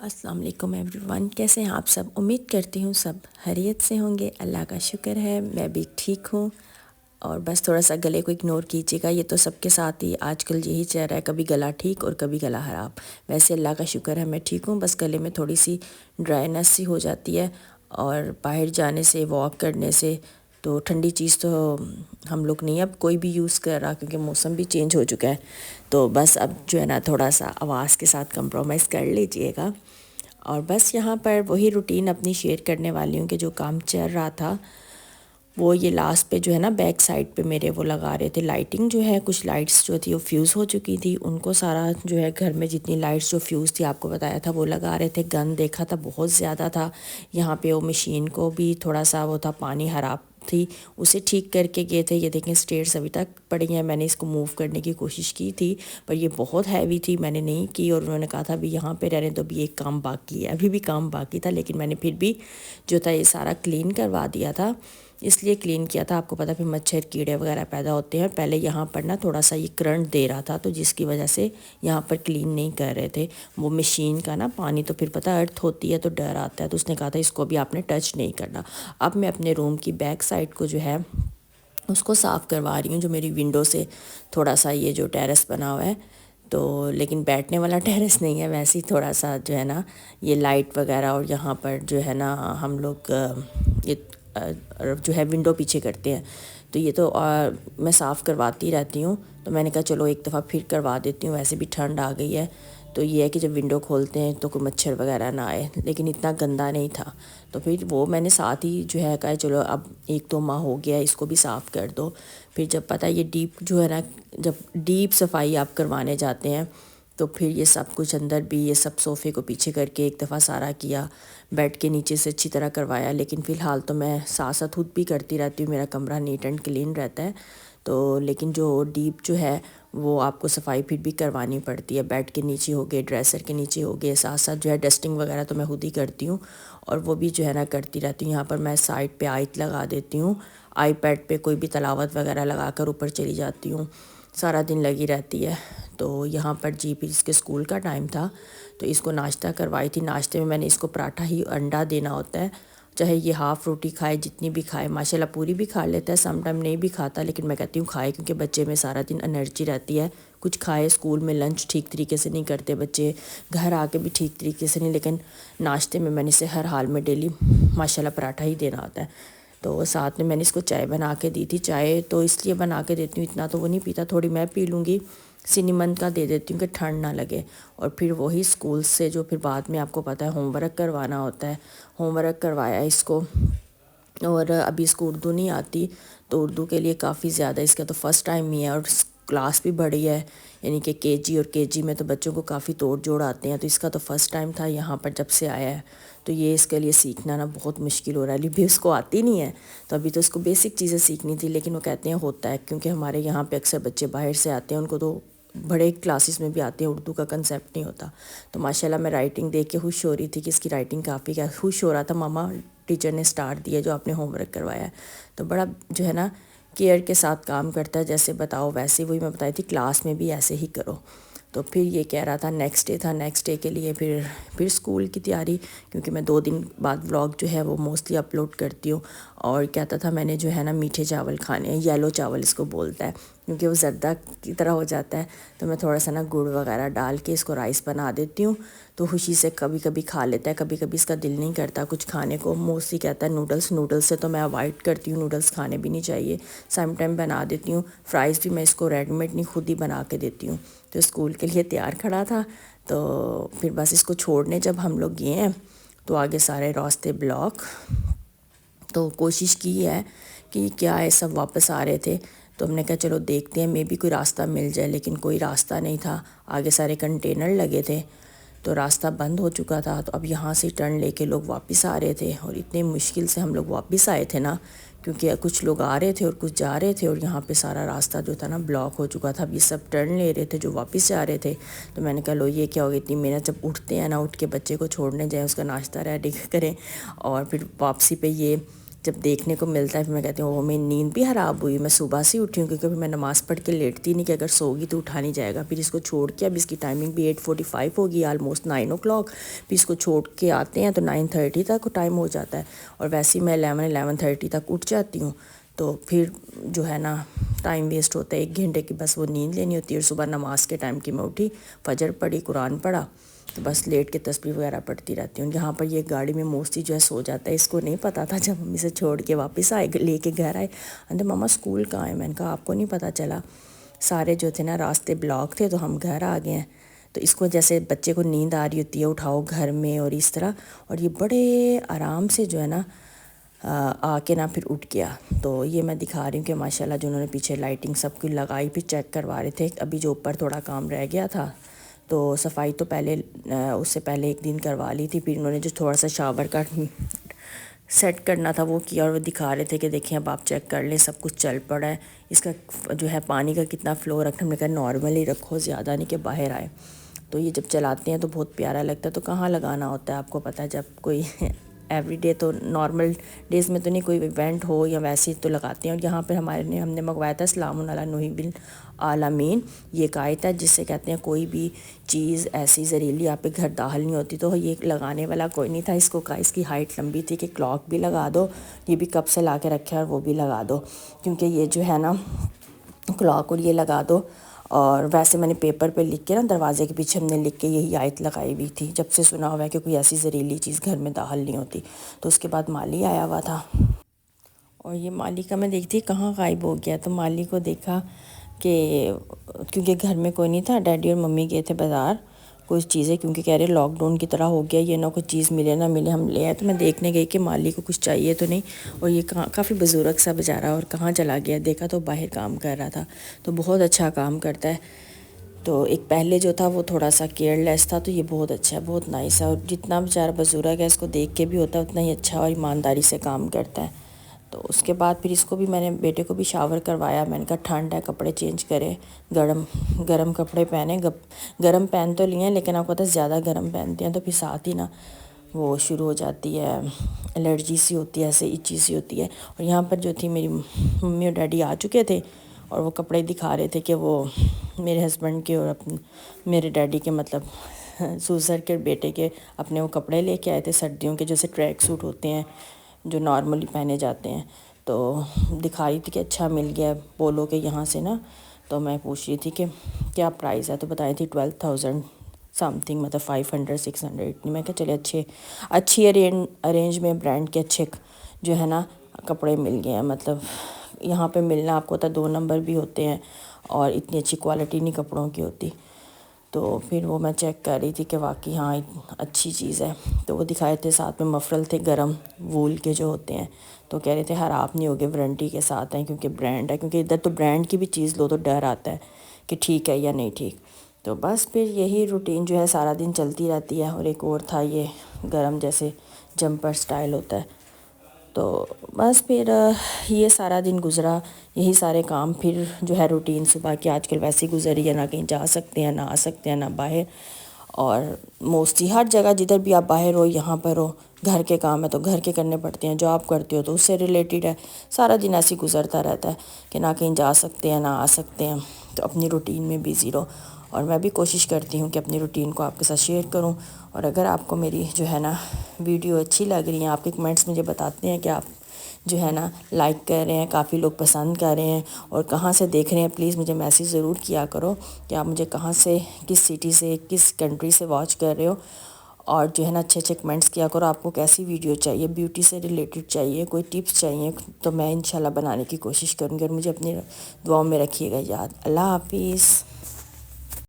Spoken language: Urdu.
السلام علیکم ایوری ون، کیسے ہیں آپ سب؟ امید کرتی ہوں سب خیریت سے ہوں گے۔ اللہ کا شکر ہے میں بھی ٹھیک ہوں۔ اور بس تھوڑا سا گلے کو اگنور کیجیے گا، یہ تو سب کے ساتھ ہی آج کل یہی چل رہا ہے، کبھی گلا ٹھیک اور کبھی گلا خراب۔ ویسے اللہ کا شکر ہے میں ٹھیک ہوں، بس گلے میں تھوڑی سی ڈرائینس سی ہو جاتی ہے، اور باہر جانے سے واک کرنے سے تو ٹھنڈی چیز تو ہم لوگ نہیں اب کوئی بھی یوز کر رہا، کیونکہ موسم بھی چینج ہو چکا ہے، تو بس اب جو ہے نا تھوڑا سا آواز کے ساتھ کمپرومائز کر لیجئے گا۔ اور بس یہاں پر وہی روٹین اپنی شیئر کرنے والی ہوں کہ جو کام چل رہا تھا وہ یہ لاسٹ پہ جو ہے نا بیک سائڈ پہ میرے وہ لگا رہے تھے لائٹنگ، جو ہے کچھ لائٹس جو تھی وہ فیوز ہو چکی تھی، ان کو سارا جو ہے گھر میں جتنی لائٹس جو فیوز تھی آپ کو بتایا تھا وہ لگا رہے تھے۔ گند دیکھا تھا بہت زیادہ تھا یہاں پہ، وہ مشین کو بھی تھوڑا سا وہ تھا، پانی خراب تھی، اسے ٹھیک کر کے گئے تھے۔ یہ دیکھیں اسٹیئرس ابھی تک پڑی ہیں، میں نے اس کو موو کرنے کی کوشش کی تھی پر یہ بہت ہیوی تھی، میں نے نہیں کی، اور انہوں نے کہا تھا ابھی یہاں پہ رہنے تو ابھی ایک کام باقی ہے، ابھی بھی کام باقی تھا، لیکن میں نے پھر بھی جو تھا یہ سارا کلین کروا دیا تھا۔ اس لیے کلین کیا تھا، آپ کو پتہ پھر مچھر کیڑے وغیرہ پیدا ہوتے ہیں، پہلے یہاں پر نا تھوڑا سا یہ کرنٹ دے رہا تھا تو جس کی وجہ سے یہاں پر کلین نہیں کر رہے تھے۔ وہ مشین کا نا پانی تو پھر پتہ ارتھ ہوتی ہے تو ڈر آتا ہے، تو اس نے کہا تھا اس کو بھی آپ نے ٹچ نہیں کرنا۔ اب میں اپنے روم کی بیک سائڈ کو جو ہے اس کو صاف کروا رہی ہوں، جو میری ونڈو سے تھوڑا سا یہ جو ٹیرس بنا ہوا ہے، تو لیکن بیٹھنے والا ٹیرس نہیں ہے، ویسے ہی تھوڑا سا جو ہے نا یہ لائٹ وغیرہ، اور یہاں پر جو ہے نا ہم لوگ یہ جو ہے ونڈو پیچھے کرتے ہیں، تو یہ تو میں صاف کرواتی رہتی ہوں، تو میں نے کہا چلو ایک دفعہ پھر کروا دیتی ہوں، ویسے بھی ٹھنڈ آ گئی ہے، تو یہ ہے کہ جب ونڈو کھولتے ہیں تو کوئی مچھر وغیرہ نہ آئے، لیکن اتنا گندا نہیں تھا، تو پھر وہ میں نے ساتھ ہی جو ہے کہا چلو اب 1-2 ماہ ہو گیا اس کو بھی صاف کر دو۔ پھر جب پتہ یہ ڈیپ جو ہے نا، جب ڈیپ صفائی آپ کروانے جاتے ہیں تو پھر یہ سب کچھ اندر بھی، یہ سب صوفے کو پیچھے کر کے ایک دفعہ سارا کیا، بیڈ کے نیچے سے اچھی طرح کروایا، لیکن فی الحال تو میں ساتھ ساتھ خود بھی کرتی رہتی ہوں، میرا کمرہ نیٹ اینڈ کلین رہتا ہے، تو لیکن جو ڈیپ جو ہے وہ آپ کو صفائی پھر بھی کروانی پڑتی ہے، بیڈ کے نیچے ہو گئے، ڈریسر کے نیچے ہو گئے، ساتھ ساتھ جو ہے ڈسٹنگ وغیرہ تو میں خود ہی کرتی ہوں، اور وہ بھی جو ہے نا کرتی رہتی ہوں۔ یہاں پر میں سائڈ پہ آیت لگا دیتی ہوں، آئی پیڈ پہ کوئی بھی تلاوت وغیرہ لگا کر اوپر چلی جاتی ہوں، سارا دن لگی رہتی ہے۔ تو یہاں پر جی پھر اس کے اسکول کا ٹائم تھا تو اس کو ناشتہ کروائی تھی، ناشتے میں نے اس کو پراٹھا ہی انڈا دینا ہوتا ہے، چاہے یہ ہاف روٹی کھائے جتنی بھی کھائے، ماشاءاللہ پوری بھی کھا لیتا ہے، سم ٹائم نہیں بھی کھاتا، لیکن میں کہتی ہوں کھائے، کیونکہ بچے میں سارا دن انرجی رہتی ہے، کچھ کھائے۔ اسکول میں لنچ ٹھیک طریقے سے نہیں کرتے بچے، گھر آ کے بھی ٹھیک طریقے سے نہیں، لیکن ناشتے میں نے اسے ہر حال میں ڈیلی ماشاءاللہ پراٹھا ہی دینا ہوتا ہے۔ تو ساتھ میں نے اس کو چائے بنا کے دی تھی، چائے تو اس لیے بنا کے دیتی ہوں، اتنا تو وہ نہیں پیتا، تھوڑی میں پی لوں گی، سنیمن کا دے دیتی ہوں کہ ٹھنڈ نہ لگے۔ اور پھر وہی اسکول سے جو پھر بعد میں آپ کو پتہ ہے ہوم ورک کروانا ہوتا ہے، ہوم ورک کروایا اس کو، اور ابھی اس کو اردو نہیں آتی، تو اردو کے لیے کافی زیادہ اس کا تو فرسٹ ٹائم ہی ہے، اور کلاس بھی بڑی ہے، یعنی کہ KG اور KG میں تو بچوں کو کافی توڑ جوڑ آتے ہیں، تو اس کا تو فرسٹ ٹائم تھا یہاں پر جب سے آیا ہے، تو یہ اس کے لیے سیکھنا نا بہت مشکل ہو رہا ہے، ابھی بھی اس کو آتی نہیں ہے، تو ابھی تو اس کو بیسک چیزیں سیکھنی تھی، لیکن وہ کہتے ہیں ہوتا ہے، کیونکہ ہمارے یہاں پہ اکثر بچے باہر سے آتے ہیں، ان کو تو بڑے کلاسز میں بھی آتے ہیں، اردو کا کنسیپٹ نہیں ہوتا، تو ماشاءاللہ میں رائٹنگ دیکھ کے خوش ہو رہی تھی کہ اس کی رائٹنگ کافی، خوش ہو رہا تھا، ماما ٹیچر نے اسٹار دیا جو آپ نے ہوم ورک کروایا ہے، تو بڑا جو ہے نا کیئر کے ساتھ کام کرتا ہے، جیسے بتاؤ ویسے، وہی میں بتائی تھی کلاس میں بھی ایسے ہی کرو۔ تو پھر یہ کہہ رہا تھا نیکسٹ ڈے تھا، نیکسٹ ڈے کے لیے پھر اسکول کی تیاری، کیونکہ میں 2 دن بعد ولاگ جو ہے وہ موسٹلی اپلوڈ کرتی ہوں، اور کہتا تھا میں نے جو ہے نا میٹھے چاول کھانے ہیں، یلو چاول اس کو بولتا ہے، کیونکہ وہ زردہ کی طرح ہو جاتا ہے، تو میں تھوڑا سا نا گڑ وغیرہ ڈال کے اس کو رائس بنا دیتی ہوں، تو خوشی سے کبھی کبھی کھا لیتا ہے، کبھی کبھی اس کا دل نہیں کرتا کچھ کھانے کو، موسٹلی کہتا ہے نوڈلس سے تو میں اوائڈ کرتی ہوں، نوڈلس کھانے بھی نہیں چاہیے، سم ٹائم بنا دیتی ہوں، فرائز بھی میں اس کو ریڈی میڈ نہیں خود ہی بنا کے دیتی ہوں، تو اسکول کے لیے تیار کھڑا تھا، تو پھر بس اس کو چھوڑنے جب ہم لوگ گئے ہیں تو آگے سارے راستے بلاک، تو کوشش کی ہے کہ کیا ہے، سب واپس آ رہے تھے، تو ہم نے کہا چلو دیکھتے ہیں، میں بھی کوئی راستہ مل جائے، لیکن کوئی راستہ نہیں تھا، آگے سارے کنٹینر لگے تھے، تو راستہ بند ہو چکا تھا، تو اب یہاں سے ٹرن لے کے لوگ واپس آ رہے تھے، اور اتنے مشکل سے ہم لوگ واپس آئے تھے نا، کیونکہ کچھ لوگ آ رہے تھے اور کچھ جا رہے تھے، اور یہاں پہ سارا راستہ جو تھا نا بلاک ہو چکا تھا، اب یہ سب ٹرن لے رہے تھے جو واپس جا رہے تھے، تو میں نے کہا لو یہ کیا ہوگا، اتنی محنت، جب اٹھتے ہیں نا، اٹھ کے بچے کو چھوڑنے جائیں، اس کا ناشتہ ریڈی کریں، اور پھر واپسی پہ یہ جب دیکھنے کو ملتا ہے پھر میں کہتی ہوں وہ میری نیند بھی خراب ہوئی، میں صبح سے اٹھی ہوں کیونکہ پھر میں نماز پڑھ کے لیٹتی نہیں کہ اگر سوگی تو اٹھا نہیں جائے گا. پھر اس کو چھوڑ کے اب اس کی ٹائمنگ بھی 8:45 ہوگی، آلموسٹ 9 o'clock. پھر اس کو چھوڑ کے آتے ہیں تو 9:30 تک ٹائم ہو جاتا ہے، اور ویسے ہی میں 11:30 تک اٹھ جاتی ہوں. تو پھر جو ہے نا ٹائم ویسٹ ہوتا ہے، 1 گھنٹے کی بس وہ نیند لینی ہوتی ہے. اور صبح نماز کے ٹائم کی میں اٹھی، فجر پڑھی، قرآن پڑھا، تو بس لیٹ کے تسبیح وغیرہ پڑھتی رہتی ہوں. یہاں پر یہ گاڑی میں موسٹلی جو ہے سو جاتا ہے، اس کو نہیں پتہ تھا. جب ہم اسے چھوڑ کے واپس آئے، لے کے گھر آئے، اندر ماما اسکول کہاں ہے؟ میں نے کہا آپ کو نہیں پتہ چلا، سارے جو تھے نا راستے بلاک تھے تو ہم گھر آ گئے ہیں. تو اس کو جیسے بچے کو نیند آ رہی ہوتی ہے اٹھاؤ گھر میں اور اس طرح، اور یہ بڑے آرام سے جو ہے نا آ کے نا پھر اٹھ گیا. تو یہ میں دکھا رہی ہوں کہ ماشاءاللہ جنہوں نے پیچھے لائٹنگ سب کی لگائی، پھر چیک کروا رہے تھے. ابھی جو اوپر تھوڑا کام رہ گیا تھا تو صفائی تو پہلے اس سے پہلے 1 دن کروا لی تھی. پھر انہوں نے جو تھوڑا سا شاور کا سیٹ کرنا تھا وہ کیا، اور وہ دکھا رہے تھے کہ دیکھیں اب آپ چیک کر لیں سب کچھ چل پڑا ہے. اس کا جو ہے پانی کا کتنا فلو رکھنا، ہم نے کہا نارمل ہی رکھو، زیادہ نہیں کہ باہر آئے. تو یہ جب چلاتے ہیں تو بہت پیارا لگتا ہے. تو کہاں لگانا ہوتا ہے آپ کو پتہ ہے، جب کوئی ایوری ڈے تو نارمل ڈیز میں تو نہیں، کوئی ایونٹ ہو یا ویسے تو لگاتے ہیں. اور یہاں پہ ہم نے منگوایا تھا سلام علی نوح بالعالمین، یہ ایک آیت ہے جس سے کہتے ہیں کوئی بھی چیز ایسی زہریلی آپ کے گھر داخل نہیں ہوتی. تو یہ لگانے والا کوئی نہیں تھا، اس کو کہا اس کی ہائٹ لمبی تھی کہ کلاک بھی لگا دو، یہ بھی کب سے لا کے رکھا ہے اور وہ بھی لگا دو، کیونکہ یہ جو ہے نا کلاک اور یہ لگا دو. اور ویسے میں نے پیپر پہ لکھ کے نا دروازے کے پیچھے ہم نے لکھ کے یہی آیت لگائی ہوئی تھی، جب سے سنا ہوا ہے کہ کوئی ایسی زہریلی چیز گھر میں داخل نہیں ہوتی. تو اس کے بعد مالی آیا ہوا تھا، اور یہ مالی کا میں دیکھتی کہاں غائب ہو گیا. تو مالی کو دیکھا کہ کیونکہ گھر میں کوئی نہیں تھا، ڈیڈی اور ممی گئے تھے بازار کچھ چیزیں، کیونکہ کہہ رہے لاک ڈاؤن کی طرح ہو گیا یہ، نہ کچھ چیز ملے نہ ملے، ہم لے آئے. تو میں دیکھنے گئی کہ مالی کو کچھ چاہیے تو نہیں، اور یہ کافی بزرگ سا بیچارہ، اور کہاں چلا گیا. دیکھا تو باہر کام کر رہا تھا، تو بہت اچھا کام کرتا ہے. تو ایک پہلے جو تھا وہ تھوڑا سا کیئر لیس تھا، تو یہ بہت اچھا ہے، بہت نائس ہے. اور جتنا بیچارہ بزرگ ہے اس کو دیکھ کے بھی ہوتا ہے اتنا ہی اچھا اور ایمانداری سے کام کرتا ہے. تو اس کے بعد پھر اس کو بھی میں نے بیٹے کو بھی شاور کروایا. میں نے کہا ٹھنڈ ہے کپڑے چینج کرے، گرم کپڑے پہنے. گرم پہن تو لیے ہیں لیکن آپ کو پتہ ہے زیادہ گرم پہنتے ہیں تو پھر ساتھ ہی نا وہ شروع ہو جاتی ہے، الرجی سی ہوتی ہے، ایسے ایچی سی ہوتی ہے. اور یہاں پر جو تھی میری ممی اور ڈیڈی آ چکے تھے، اور وہ کپڑے دکھا رہے تھے کہ وہ میرے ہسبینڈ کے اور میرے ڈیڈی کے مطلب سوسر کے بیٹے کے اپنے وہ کپڑے لے کے آئے تھے سردیوں کے، جیسے ٹریک سوٹ ہوتے ہیں جو نارملی پہنے جاتے ہیں. تو دکھا رہی تھی کہ اچھا مل گیا پولو کے یہاں سے نا. تو میں پوچھ رہی تھی کہ کیا پرائز ہے، تو بتائی تھی 12,000 سم تھنگ، مطلب 500-600 اتنی. میں کہا چلے اچھی ارینج میں برانڈ کے اچھے جو ہے نا کپڑے مل گئے ہیں. مطلب یہاں پہ ملنا آپ کو ہوتا ہے 2 نمبر بھی ہوتے ہیں، اور اتنی اچھی کوالٹی نہیں کپڑوں کی ہوتی. تو پھر وہ میں چیک کر رہی تھی کہ واقعی ہاں اچھی چیز ہے. تو وہ دکھائے تھے، ساتھ میں مفرل تھے گرم وول کے جو ہوتے ہیں. تو کہہ رہے تھے خراب نہیں ہوگے، وارنٹی کے ساتھ ہیں کیونکہ برانڈ ہے. کیونکہ ادھر تو برانڈ کی بھی چیز لو تو ڈر آتا ہے کہ ٹھیک ہے یا نہیں ٹھیک. تو بس پھر یہی روٹین جو ہے سارا دن چلتی رہتی ہے. اور ایک اور تھا یہ گرم جیسے جمپر سٹائل ہوتا ہے. تو بس پھر یہ سارا دن گزرا، یہی سارے کام. پھر جو ہے روٹین صبح کی آج کل ویسے ہی گزری ہے، نہ کہیں جا سکتے ہیں، نہ آ سکتے ہیں، نہ باہر. اور موسٹلی ہر جگہ جدھر بھی آپ باہر ہو، یہاں پر ہو، گھر کے کام ہے تو گھر کے کرنے پڑتے ہیں، جاب کرتے ہو تو اس سے ریلیٹڈ ہے. سارا دن ایسے گزرتا رہتا ہے کہ نہ کہیں جا سکتے ہیں نہ آ سکتے ہیں. تو اپنی روٹین میں بیزی رہو. اور میں بھی کوشش کرتی ہوں کہ اپنی روٹین کو آپ کے ساتھ شیئر کروں. اور اگر آپ کو میری جو ہے نا ویڈیو اچھی لگ رہی ہیں، آپ کے کمنٹس مجھے بتاتے ہیں کہ آپ جو ہے نا لائک کر رہے ہیں، کافی لوگ پسند کر رہے ہیں، اور کہاں سے دیکھ رہے ہیں پلیز مجھے میسیج ضرور کیا کرو کہ آپ مجھے کہاں سے، کس سٹی سے، کس کنٹری سے واچ کر رہے ہو. اور جو ہے نا اچھے کمنٹس کیا کرو. آپ کو کیسی ویڈیو چاہیے، بیوٹی سے ریلیٹڈ چاہیے، کوئی ٹپس چاہیے، تو میں انشاءاللہ بنانے کی کوشش کروں گی. اور مجھے اپنی دعاؤں میں رکھیے گا یاد. اللہ حافظ.